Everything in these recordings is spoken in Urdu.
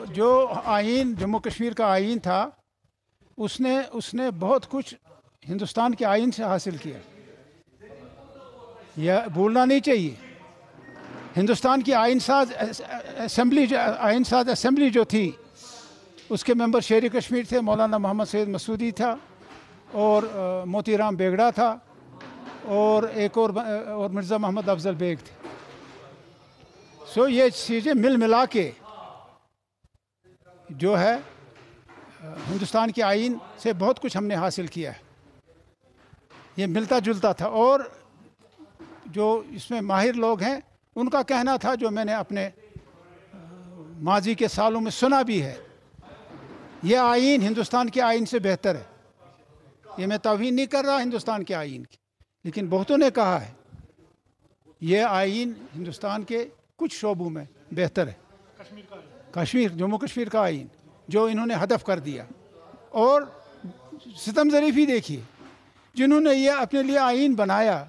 جو آئین جموں کشمیر کا آئین تھا اس نے بہت کچھ ہندوستان کے آئین سے حاصل کیا. یہ بھولنا نہیں چاہیے. ہندوستان کی آئین ساز اسمبلی جو تھی اس کے ممبر شیر کشمیر تھے. مولانا محمد سید مسعودی تھا اور موتی رام بیگڑا تھا اور ایک اور مرزا محمد افضل بیگ تھے. سو یہ چیزیں مل ملا کے جو ہے ہندوستان کے آئین سے بہت کچھ ہم نے حاصل کیا ہے. یہ ملتا جلتا تھا. اور جو اس میں ماہر لوگ ہیں ان کا کہنا تھا جو میں نے اپنے ماضی کے سالوں میں سنا بھی ہے, یہ آئین ہندوستان کے آئین سے بہتر ہے. یہ میں توہین نہیں کر رہا ہندوستان کے آئین کی, لیکن بہتوں نے کہا ہے یہ آئین ہندوستان کے کچھ شعبوں میں بہتر ہے. جموں کشمیر کا آئین جو انہوں نے ہدف کر دیا. اور ستم ظریفی دیکھیے, جنہوں نے یہ اپنے لیے آئین بنایا,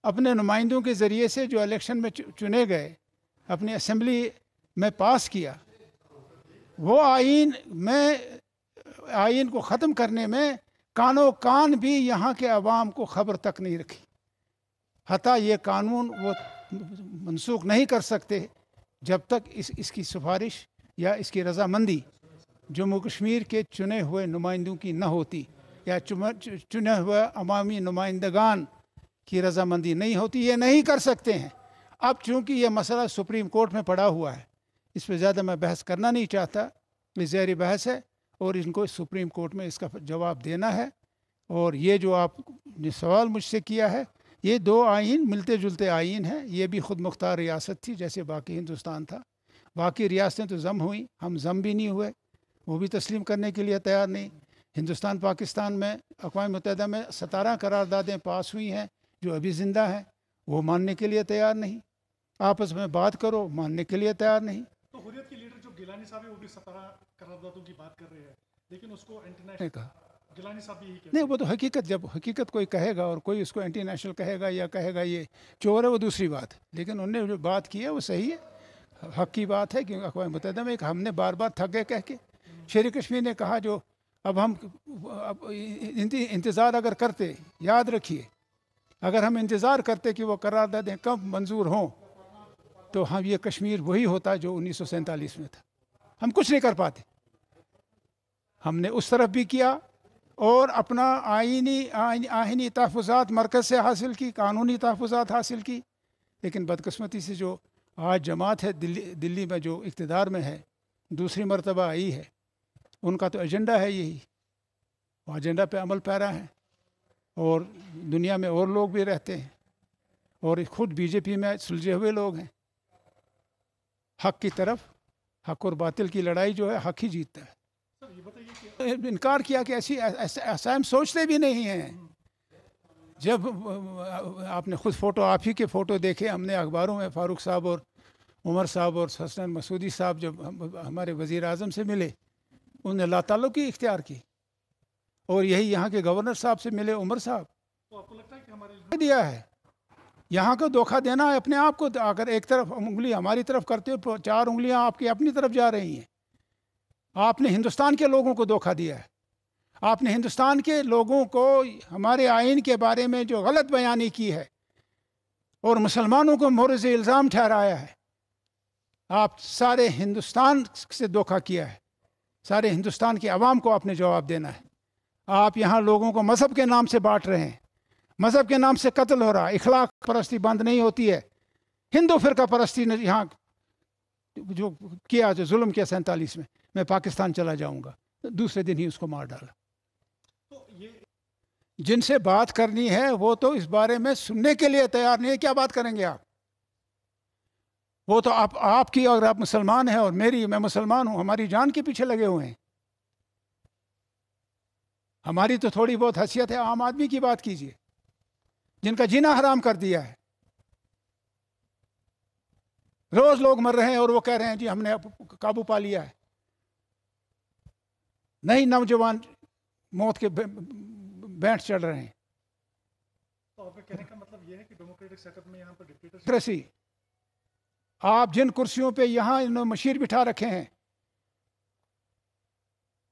اپنے نمائندوں کے ذریعے سے جو الیکشن میں چنے گئے, اپنی اسمبلی میں پاس کیا, وہ آئین کو ختم کرنے میں کانوں کان بھی یہاں کے عوام کو خبر تک نہیں رکھی. حتیٰ یہ قانون وہ منسوخ نہیں کر سکتے جب تک اس کی سفارش یا اس کی رضامندی جموں کشمیر کے چنے ہوئے نمائندوں کی نہ ہوتی, یا چنے ہوئے عوامی نمائندگان کی رضامندی نہیں ہوتی. یہ نہیں کر سکتے ہیں. اب چونکہ یہ مسئلہ سپریم کورٹ میں پڑا ہوا ہے, اس پہ زیادہ میں بحث کرنا نہیں چاہتا. یہ ذیلی بحث ہے اور ان کو سپریم کورٹ میں اس کا جواب دینا ہے. اور یہ جو آپ نے سوال مجھ سے کیا ہے, یہ دو آئین ملتے جلتے آئین ہیں. یہ بھی خود مختار ریاست تھی جیسے باقی ہندوستان تھا. باقی ریاستیں تو ضم ہوئیں, ہم ضم بھی نہیں ہوئے, وہ بھی تسلیم کرنے کے لیے تیار نہیں. ہندوستان پاکستان میں اقوام متحدہ میں 17 قراردادیں پاس ہوئی ہیں جو ابھی زندہ ہیں, وہ ماننے کے لیے تیار نہیں. آپس میں بات کرو, ماننے کے لیے تیار نہیں. تو حریت کے لیڈر جو گیلانی صاحب ہے وہ بھی 17 قراردادوں کی بات کر رہے ہیں, لیکن اس کو انٹرنیشنل کہا گیلانی صاحب بھی یہی کہتے نہیں. وہ تو حقیقت, جب حقیقت کوئی کہے گا اور کوئی اس کو انٹر نیشنل کہے گا یا کہے گا یہ چور ہے, وہ دوسری بات ہے. لیکن انہوں نے جو بات کی ہے وہ صحیح ہے, حق کی بات ہے. کیونکہ اقوام متحدہ میں ہم نے بار بار تھک گئے کہہ کے. شیر کشمیر نے کہا جو اب ہم انتظار اگر کرتے, یاد رکھیے اگر ہم انتظار کرتے کہ وہ قراردادیں کب منظور ہوں تو ہم یہ کشمیر وہی ہوتا جو 1947 میں تھا. ہم کچھ نہیں کر پاتے. ہم نے اس طرف بھی کیا اور اپنا آئینی تحفظات مرکز سے حاصل کی, قانونی تحفظات حاصل کی. لیکن بدقسمتی سے جو آج جماعت ہے دلی میں جو اقتدار میں ہے, دوسری مرتبہ آئی ہے, ان کا تو ایجنڈا ہے یہی, وہ ایجنڈا پہ عمل پیرا ہیں. اور دنیا میں اور لوگ بھی رہتے ہیں, اور خود بی جے پی میں سلجھے ہوئے لوگ ہیں. حق کی طرف, حق اور باطل کی لڑائی جو ہے حق ہی جیتتا ہے. انکار کیا کہ ایسا ہم سوچتے بھی نہیں ہیں. جب آپ نے خود فوٹو, آپ ہی کے فوٹو دیکھے ہم نے اخباروں میں, فاروق صاحب اور عمر صاحب اور حسن مسعودی صاحب جب ہمارے وزیر اعظم سے ملے, انہوں نے لا تعلقی اختیار کی. اور یہی یہاں کے گورنر صاحب سے ملے, عمر صاحب, تو آپ کو لگتا ہے کہ ہمارے دیا ہے. یہاں کو دھوکہ دینا ہے اپنے آپ کو. اگر ایک طرف انگلی ہماری طرف کرتے ہو, 4 انگلیاں آپ کی اپنی طرف جا رہی ہیں. آپ نے ہندوستان کے لوگوں کو دھوکہ دیا ہے. آپ نے ہندوستان کے لوگوں کو ہمارے آئین کے بارے میں جو غلط بیانی کی ہے اور مسلمانوں کو مورد الزام ٹھہرایا ہے, آپ سارے ہندوستان سے دھوکہ کیا ہے. سارے ہندوستان کے عوام کو آپ نے جواب دینا ہے. آپ یہاں لوگوں کو مذہب کے نام سے بانٹ رہے ہیں, مذہب کے نام سے قتل ہو رہا. اخلاق پرستی بند نہیں ہوتی ہے. ہندو فرقہ پرستی نے یہاں جو کیا, جو ظلم کیا 47 میں, میں پاکستان چلا جاؤں گا, دوسرے دن ہی اس کو مار ڈالا. تو یہ جن سے بات کرنی ہے وہ تو اس بارے میں سننے کے لیے تیار نہیں ہے. کیا بات کریں گے آپ؟ وہ تو آپ کی, اگر آپ مسلمان ہیں اور میں مسلمان ہوں, ہماری جان کے پیچھے لگے ہوئے ہیں. ہماری تو تھوڑی بہت حیثیت ہے. عام آدمی کی بات کیجیے جن کا جینا حرام کر دیا ہے. روز لوگ مر رہے ہیں اور وہ کہہ رہے ہیں جی ہم نے قابو پا لیا ہے. نہیں, نوجوان موت کے بینٹ چڑھ رہے ہیں. تو آپ کے کہنے کا مطلب یہ ہے کہ ڈیموکریٹک سیٹ اپ میں یہاں پر ڈکٹیٹرشپ, آپ جن کرسیوں پہ یہاں انہوں نے مشیر بٹھا رکھے ہیں,